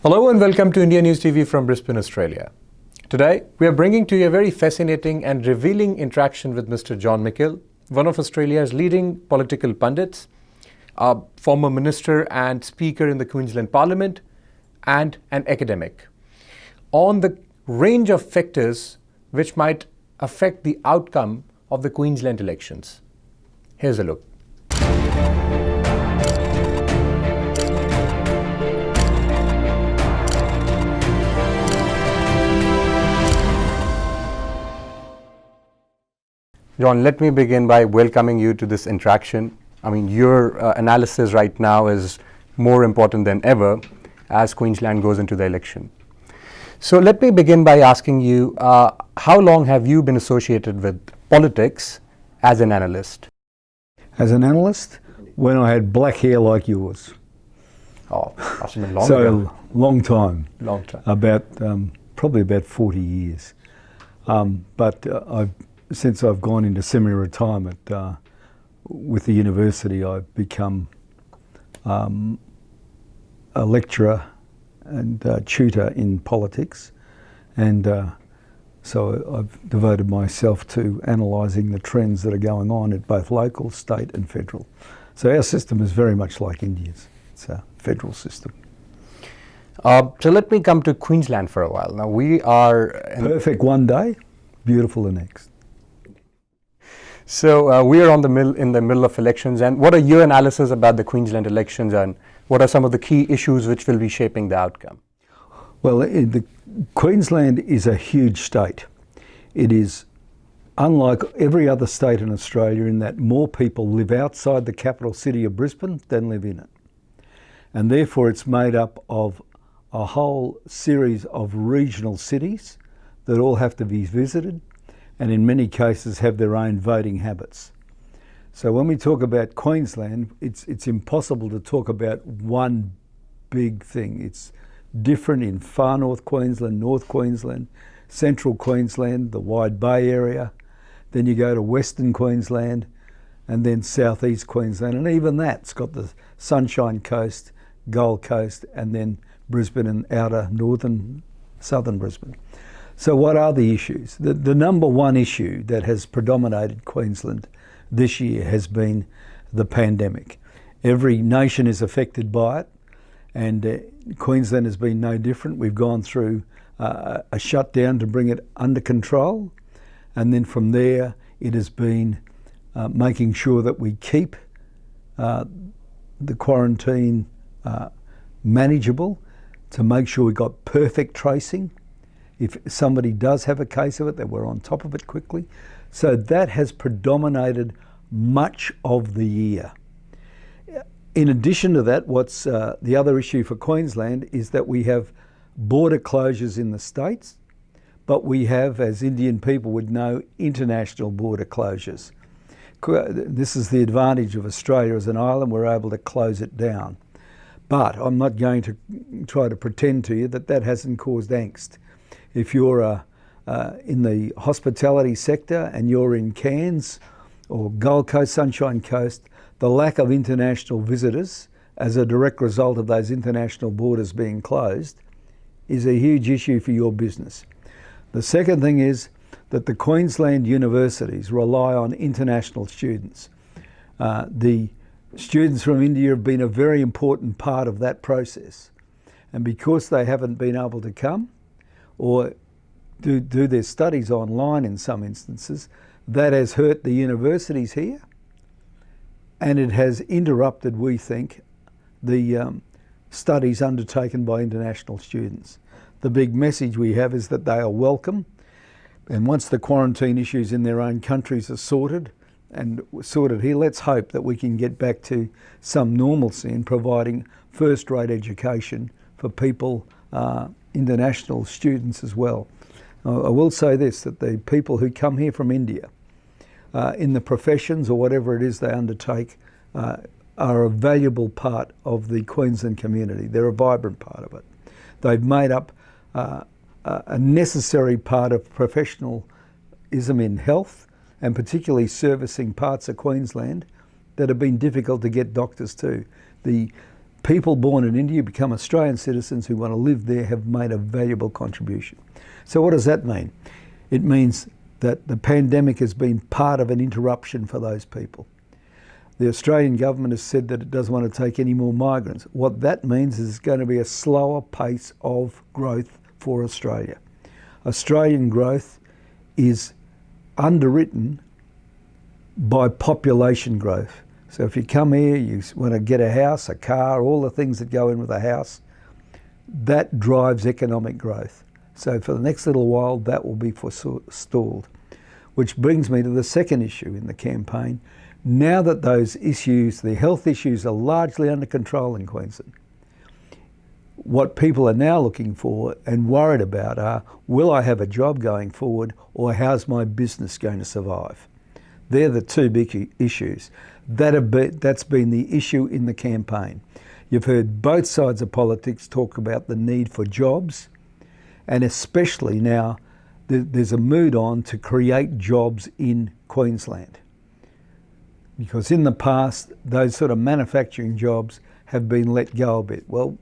Hello and welcome to India News TV from Brisbane, Australia. Today, we are bringing to you a very fascinating and revealing interaction with Mr. John Mickel, one of Australia's leading political pundits, a former minister and speaker in the Queensland Parliament, and an academic, on the range of factors which might affect the outcome of the Queensland elections. Here's a look. John, let me begin by welcoming you to this interaction. I mean, your analysis right now is more important than ever as Queensland goes into the election. So let me begin by asking you, how long have you been associated with politics as an analyst? As an analyst? When I had black hair like yours. Oh, that's been long ago. Long time. Long time. Probably about 40 years. Since I've gone into semi-retirement with the university, I've become a lecturer and tutor in politics, and so I've devoted myself to analysing the trends that are going on at both local, state and federal. So our system is very much like India's. It's a federal system. So let me come to Queensland for a while. Now we are... Perfect one day, beautiful the next. So we are in the middle of elections, and what are your analysis about the Queensland elections, and what are some of the key issues which will be shaping the outcome? Well, Queensland is a huge state. It is unlike every other state in Australia in that more people live outside the capital city of Brisbane than live in it. And therefore it's made up of a whole series of regional cities that all have to be visited, and in many cases have their own voting habits. So when we talk about Queensland, it's impossible to talk about one big thing. It's different in far north Queensland, North Queensland, central Queensland, the Wide Bay area. Then you go to Western Queensland, and then southeast Queensland, and even that's got the Sunshine Coast, Gold Coast, and then Brisbane and outer northern, southern Brisbane. So what are the issues? The number one issue that has predominated Queensland this year has been the pandemic. Every nation is affected by it, and Queensland has been no different. We've gone through a shutdown to bring it under control, and then from there it has been making sure that we keep the quarantine manageable, to make sure we got perfect tracing. If somebody does have a case of it, that we're on top of it quickly. So that has predominated much of the year. In addition to that, what's the other issue for Queensland is that we have border closures in the states, but we have, as Indian people would know, international border closures. This is the advantage of Australia as an island, we're able to close it down. But I'm not going to try to pretend to you that that hasn't caused angst. If you're in the hospitality sector and you're in Cairns or Gold Coast, Sunshine Coast, the lack of international visitors as a direct result of those international borders being closed is a huge issue for your business. The second thing is that the Queensland universities rely on international students. The students from India have been a very important part of that process. And because they haven't been able to come, or do their studies online in some instances, that has hurt the universities here, and it has interrupted, we think, the studies undertaken by international students. The big message we have is that they are welcome, and once the quarantine issues in their own countries are sorted here, let's hope that we can get back to some normalcy in providing first-rate education for people, international students as well. I will say this, that the people who come here from India in the professions or whatever it is they undertake are a valuable part of the Queensland community. They're a vibrant part of it. They've made up a necessary part of professionalism in health, and particularly servicing parts of Queensland that have been difficult to get doctors to. The people born in India become Australian citizens who want to live there have made a valuable contribution. So what does that mean? It means that the pandemic has been part of an interruption for those people. The Australian government has said that it doesn't want to take any more migrants. What that means is it's going to be a slower pace of growth for Australia. Australian growth is underwritten by population growth. So if you come here, you want to get a house, a car, all the things that go in with a house, that drives economic growth. So for the next little while, that will be forestalled. Which brings me to the second issue in the campaign. Now that those issues, the health issues, are largely under control in Queensland, what people are now looking for and worried about are, will I have a job going forward, or how's my business going to survive? They're the two big issues. That's been the issue in the campaign. You've heard both sides of politics talk about the need for jobs, and especially now there's a mood on to create jobs in Queensland. Because in the past, those sort of manufacturing jobs have been let go a bit. Well,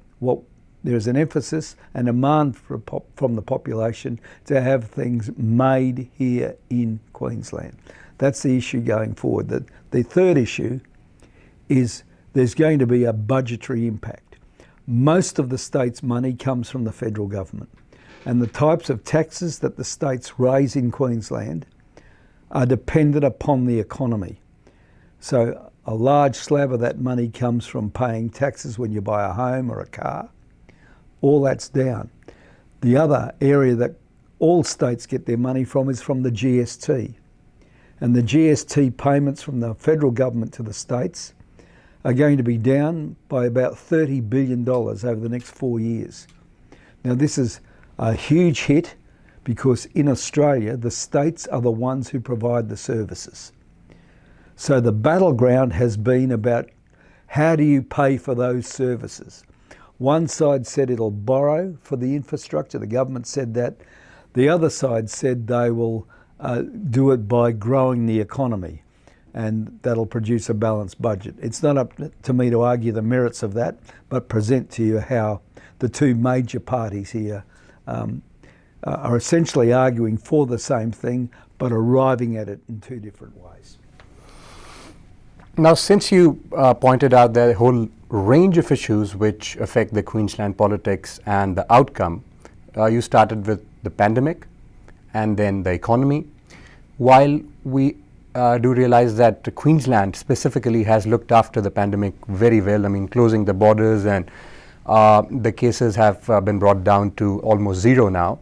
there's an emphasis and demand from the population to have things made here in Queensland. That's the issue going forward. The third issue is there's going to be a budgetary impact. Most of the state's money comes from the federal government, and the types of taxes that the states raise in Queensland are dependent upon the economy. So a large slab of that money comes from paying taxes when you buy a home or a car. All that's down. The other area that all states get their money from is from the GST. And the GST payments from the federal government to the states are going to be down by about $30 billion over the next 4 years. Now this is a huge hit because in Australia, the states are the ones who provide the services. So the battleground has been about how do you pay for those services? One side said it'll borrow for the infrastructure, the government said that. The other side said they will do it by growing the economy, and that'll produce a balanced budget. It's not up to me to argue the merits of that, but present to you how the two major parties here are essentially arguing for the same thing, but arriving at it in two different ways. Now, since you pointed out the whole range of issues which affect the Queensland politics and the outcome, you started with the pandemic and then the economy. While we do realize that Queensland specifically has looked after the pandemic very well, I mean, closing the borders, and the cases have been brought down to almost zero now.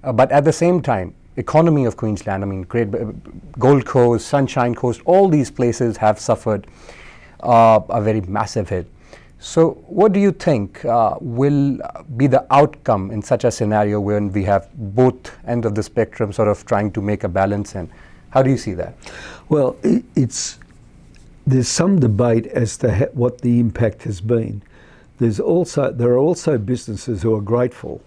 But at the same time, economy of Queensland, I mean, Gold Coast, Sunshine Coast, all these places have suffered a very massive hit. So what do you think will be the outcome in such a scenario when we have both ends of the spectrum sort of trying to make a balance, and how do you see that? Well, there's some debate as to what the impact has been. There are also businesses who are grateful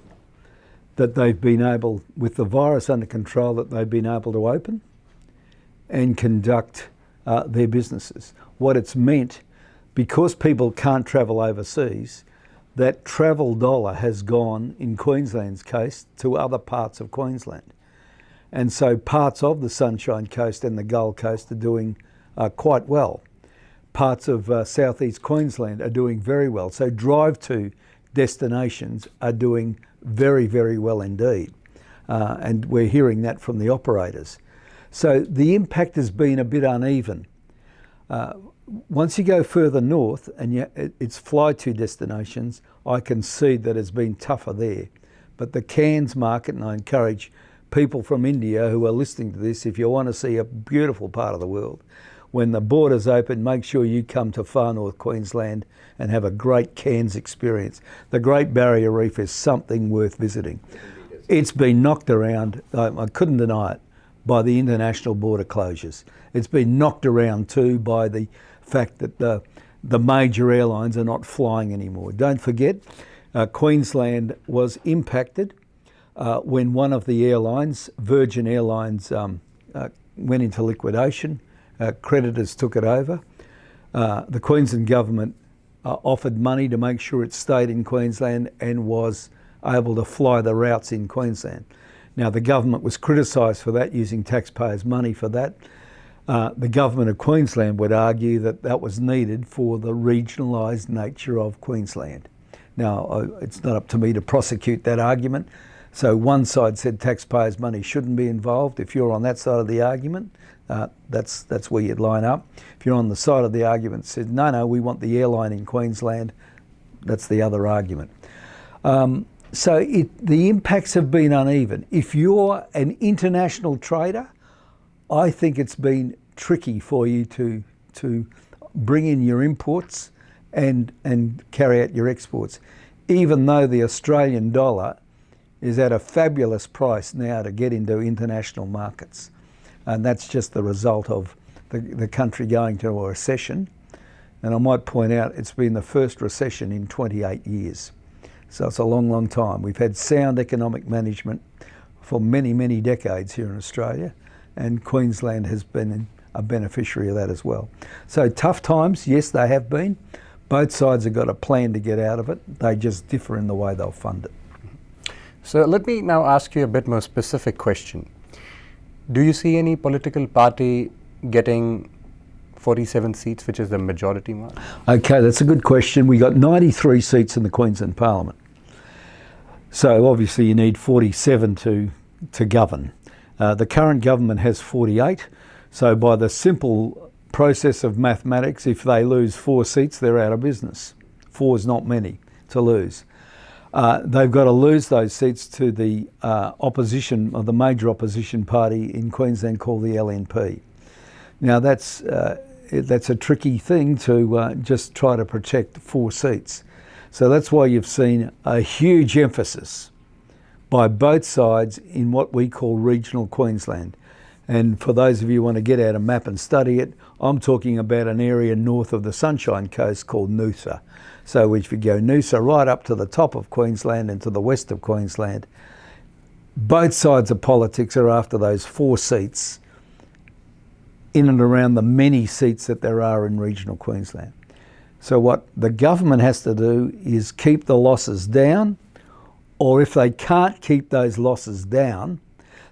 that they've been able, with the virus under control, that they've been able to open and conduct their businesses. What it's meant, because people can't travel overseas, that travel dollar has gone, in Queensland's case, to other parts of Queensland. And so parts of the Sunshine Coast and the Gold Coast are doing quite well. Parts of southeast Queensland are doing very well. So drive-to destinations are doing very, very well indeed. And we're hearing that from the operators. So the impact has been a bit uneven. Once you go further north and it's fly-to destinations, I can see that it's been tougher there. But the Cairns market, and I encourage people from India who are listening to this, if you want to see a beautiful part of the world, when the borders open, make sure you come to far north Queensland and have a great Cairns experience. The Great Barrier Reef is something worth visiting. It's been knocked around, I couldn't deny it, by the international border closures. It's been knocked around too by the fact that the major airlines are not flying anymore. Don't forget, Queensland was impacted when one of the airlines, Virgin Airlines, went into liquidation. Creditors took it over. The Queensland government offered money to make sure it stayed in Queensland and was able to fly the routes in Queensland. Now, the government was criticised for that, using taxpayers' money for that. The government of Queensland would argue that that was needed for the regionalised nature of Queensland. Now, it's not up to me to prosecute that argument. So one side said taxpayers' money shouldn't be involved. If you're on that side of the argument, that's where you'd line up. If you're on the side of the argument that said, no, we want the airline in Queensland, that's the other argument. So the impacts have been uneven. If you're an international trader, I think it's been tricky for you to bring in your imports and carry out your exports, even though the Australian dollar is at a fabulous price now to get into international markets. And that's just the result of the country going to a recession. And I might point out it's been the first recession in 28 years. So it's a long, long time. We've had sound economic management for many, many decades here in Australia, and Queensland has been a beneficiary of that as well. So tough times, yes, they have been. Both sides have got a plan to get out of it. They just differ in the way they'll fund it. So let me now ask you a bit more specific question. Do you see any political party getting 47 seats, which is the majority mark? Okay, that's a good question. We got 93 seats in the Queensland Parliament. So obviously you need 47 to govern. The current government has 48. So by the simple process of mathematics, if they lose 4 seats, they're out of business. 4 is not many to lose. They've got to lose those seats to the opposition, or the major opposition party in Queensland called the LNP. Now that's a tricky thing to just try to protect 4 seats. So that's why you've seen a huge emphasis by both sides in what we call regional Queensland. And for those of you who want to get out a map and study it, I'm talking about an area north of the Sunshine Coast called Noosa. So if you go Noosa right up to the top of Queensland and to the west of Queensland, both sides of politics are after those 4 seats in and around the many seats that there are in regional Queensland. So what the government has to do is keep the losses down, or if they can't keep those losses down,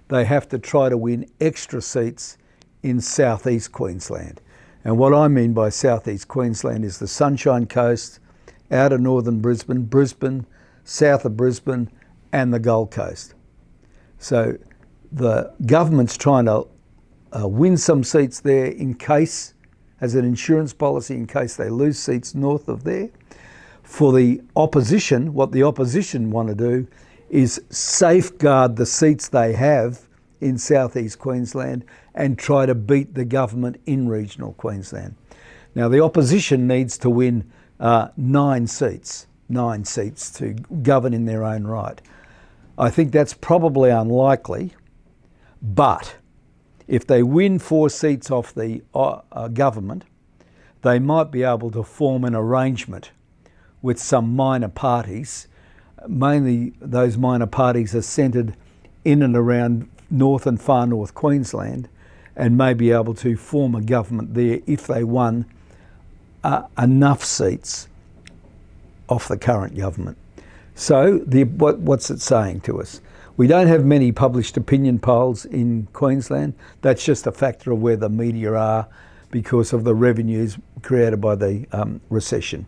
they have to try to win extra seats in southeast Queensland. And what I mean by southeast Queensland is the Sunshine Coast, out of northern Brisbane, Brisbane, south of Brisbane, and the Gold Coast. So the government's trying to win some seats there in case, as an insurance policy, in case they lose seats north of there. For the opposition, what the opposition want to do is safeguard the seats they have in southeast Queensland and try to beat the government in regional Queensland. Now the opposition needs to win 9 seats to govern in their own right. I think that's probably unlikely, but if they win 4 seats off the government, they might be able to form an arrangement with some minor parties. Mainly those minor parties are centred in and around north and far north Queensland, and may be able to form a government there if they won enough seats off the current government. So what's it saying to us? We don't have many published opinion polls in Queensland. That's just a factor of where the media are because of the revenues created by the recession.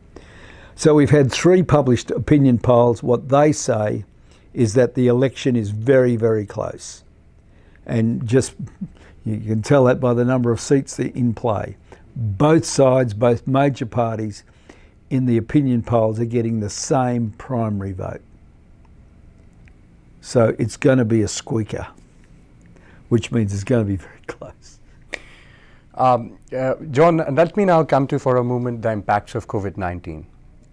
So we've had 3 published opinion polls. What they say is that the election is very, very close. And just, you can tell that by the number of seats that are in play. Both sides, both major parties in the opinion polls are getting the same primary vote. So it's going to be a squeaker, which means it's going to be very close. John, let me now come to for a moment the impacts of COVID-19.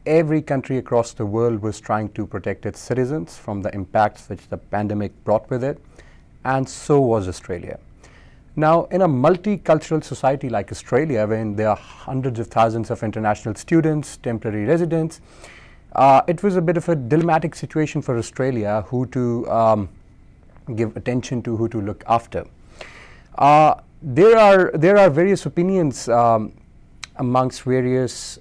Every country across the world was trying to protect its citizens from the impacts which the pandemic brought with it, and so was Australia. Now, in a multicultural society like Australia, when there are hundreds of thousands of international students, temporary residents, it was a bit of a dilemmatic situation for Australia who to give attention to, who to look after. There are various opinions amongst various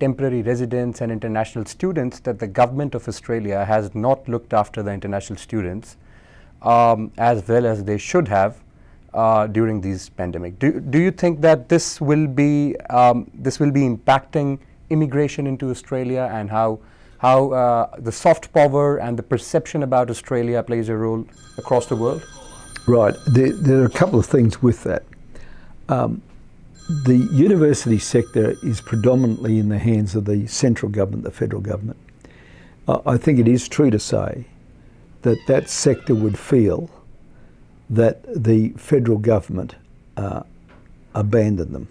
temporary residents and international students that the government of Australia has not looked after the international students as well as they should have during these pandemic. Do you think that this will be impacting immigration into Australia, and how the soft power and the perception about Australia plays a role across the world? Right. There are a couple of things with that. The university sector is predominantly in the hands of the central government, the federal government. I think it is true to say that that sector would feel that the federal government abandoned them.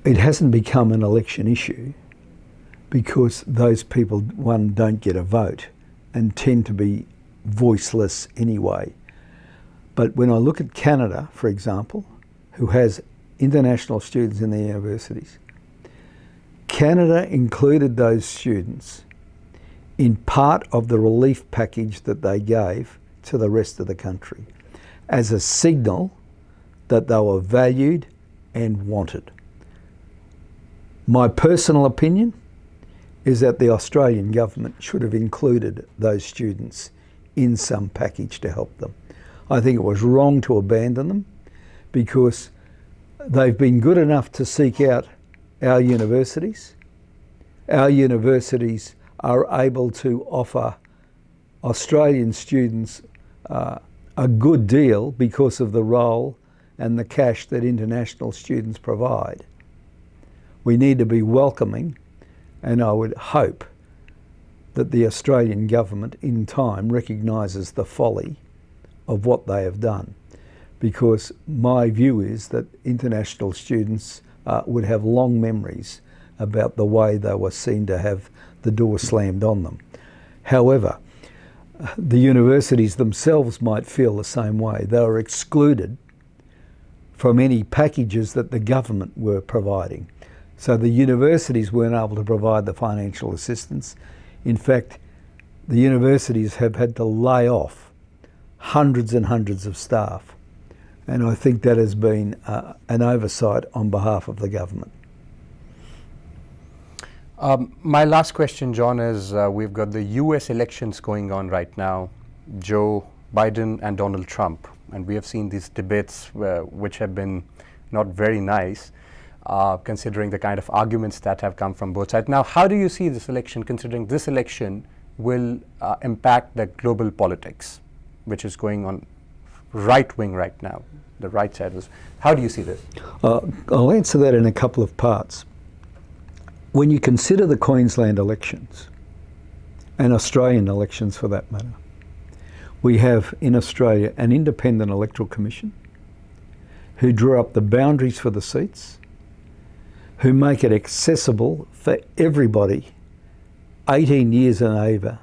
It hasn't become an election issue because those people, one, don't get a vote and tend to be voiceless anyway. But when I look at Canada, for example, who has international students in their universities, Canada included those students in part of the relief package that they gave to the rest of the country as a signal that they were valued and wanted. My personal opinion is that the Australian government should have included those students in some package to help them. I think it was wrong to abandon them because they've been good enough to seek out our universities. Our universities are able to offer Australian students a good deal because of the role and the cash that international students provide. We need to be welcoming, and I would hope that the Australian government in time recognises the folly of what they have done, because my view is that international students would have long memories about the way they were seen to have the door slammed on them. However, the universities themselves might feel the same way. They were excluded from any packages that the government were providing. So the universities weren't able to provide the financial assistance. In fact, the universities have had to lay off hundreds and hundreds of staff. And I think that has been an oversight on behalf of the government. My last question, John, is we've got the US elections going on right now, Joe Biden and Donald Trump. And we have seen these debates which have been not very nice, considering the kind of arguments that have come from both sides. Now, how do you see this election, considering this election will impact the global politics, which is going on right wing right now, the right side? How do you see this? I'll answer that in a couple of parts. When you consider the Queensland elections, and Australian elections for that matter, we have in Australia an independent electoral commission who drew up the boundaries for the seats, who make it accessible for everybody 18 years and over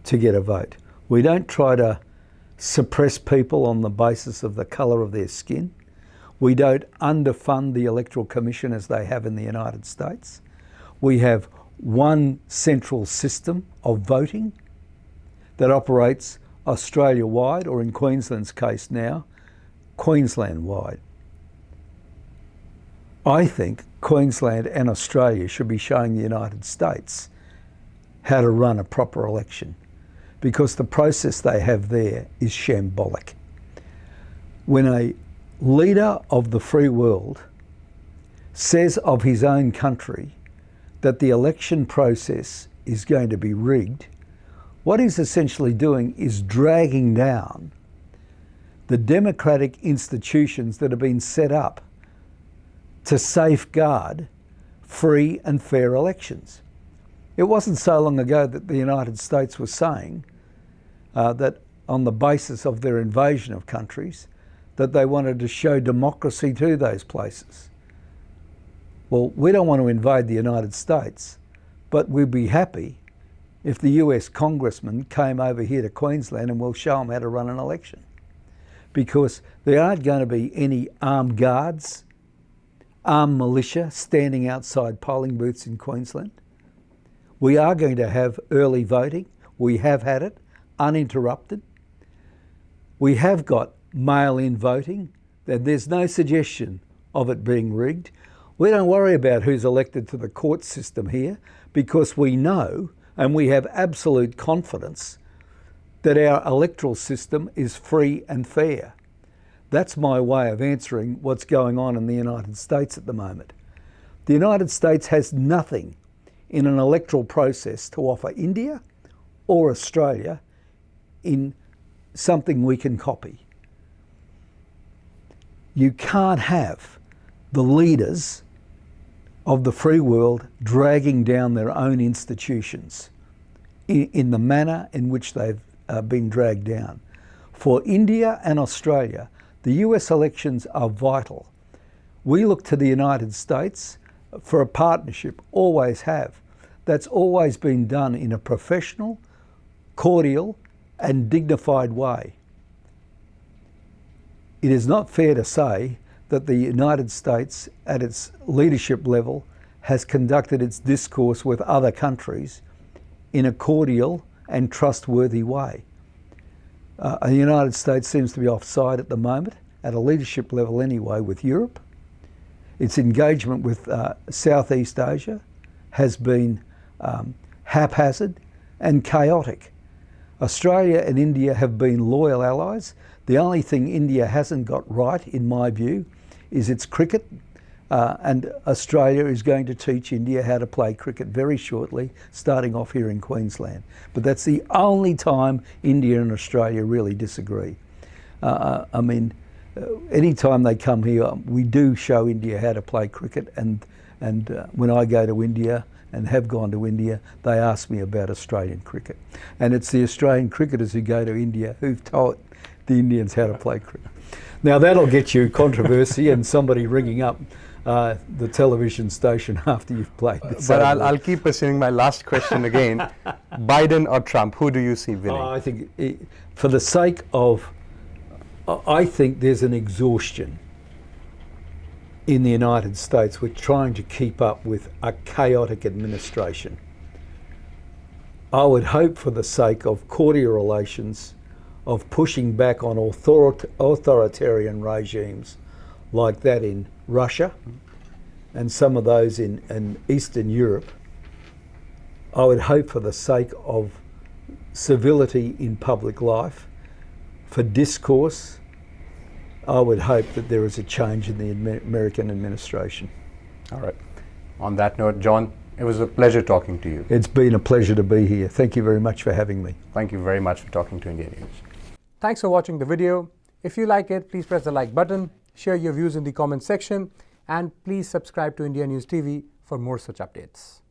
to get a vote. We don't try to suppress people on the basis of the colour of their skin. We don't underfund the Electoral Commission as they have in the United States. We have one central system of voting that operates Australia-wide, or in Queensland's case now, Queensland-wide. I think Queensland and Australia should be showing the United States how to run a proper election, because the process they have there is shambolic. When a leader of the free world says of his own country that the election process is going to be rigged, what he's essentially doing is dragging down the democratic institutions that have been set up to safeguard free and fair elections. It wasn't so long ago that the United States was saying that on the basis of their invasion of countries, that they wanted to show democracy to those places. Well, we don't want to invade the United States, but we'd be happy if the US congressman came over here to Queensland and we'll show them how to run an election. Because there aren't going to be any armed guards, armed militia standing outside polling booths in Queensland. We are going to have early voting. We have had it, uninterrupted. We have got mail-in voting. There's no suggestion of it being rigged. We don't worry about who's elected to the court system here because we know and we have absolute confidence that our electoral system is free and fair. That's my way of answering what's going on in the United States at the moment. The United States has nothing in an electoral process to offer India or Australia in something we can copy. You can't have the leaders of the free world dragging down their own institutions in the manner in which they've been dragged down. For India and Australia, the US elections are vital. We look to the United States for a partnership, always have. That's always been done in a professional, cordial and dignified way. It is not fair to say that the United States at its leadership level has conducted its discourse with other countries in a cordial and trustworthy way. The United States seems to be offside at the moment, at a leadership level anyway, with Europe. Its engagement with Southeast Asia has been haphazard and chaotic. Australia and India have been loyal allies. The only thing India hasn't got right, in my view, is its cricket. And Australia is going to teach India how to play cricket very shortly, starting off here in Queensland. But that's the only time India and Australia really disagree. Any time they come here, we do show India how to play cricket. And when I go to India and have gone to India, they ask me about Australian cricket. And it's the Australian cricketers who go to India who've taught the Indians how to play cricket. Now that'll get you controversy and somebody ringing up the television station after you've played. But I'll keep pursuing my last question again. Biden or Trump, who do you see winning? I think, for the sake of, I think there's an exhaustion in the United States with trying to keep up with a chaotic administration. I would hope, for the sake of cordial relations, of pushing back on authoritarian regimes like that in Russia and some of those in Eastern Europe, I would hope, for the sake of civility in public life, for discourse, I would hope that there is a change in the American administration. All right. On that note, John, it was a pleasure talking to you. It's been a pleasure to be here. Thank you very much for having me. Thank you very much for talking to India News. Thanks for watching the video. If you like it, please press the like button, share your views in the comment section, and please subscribe to India News TV for more such updates.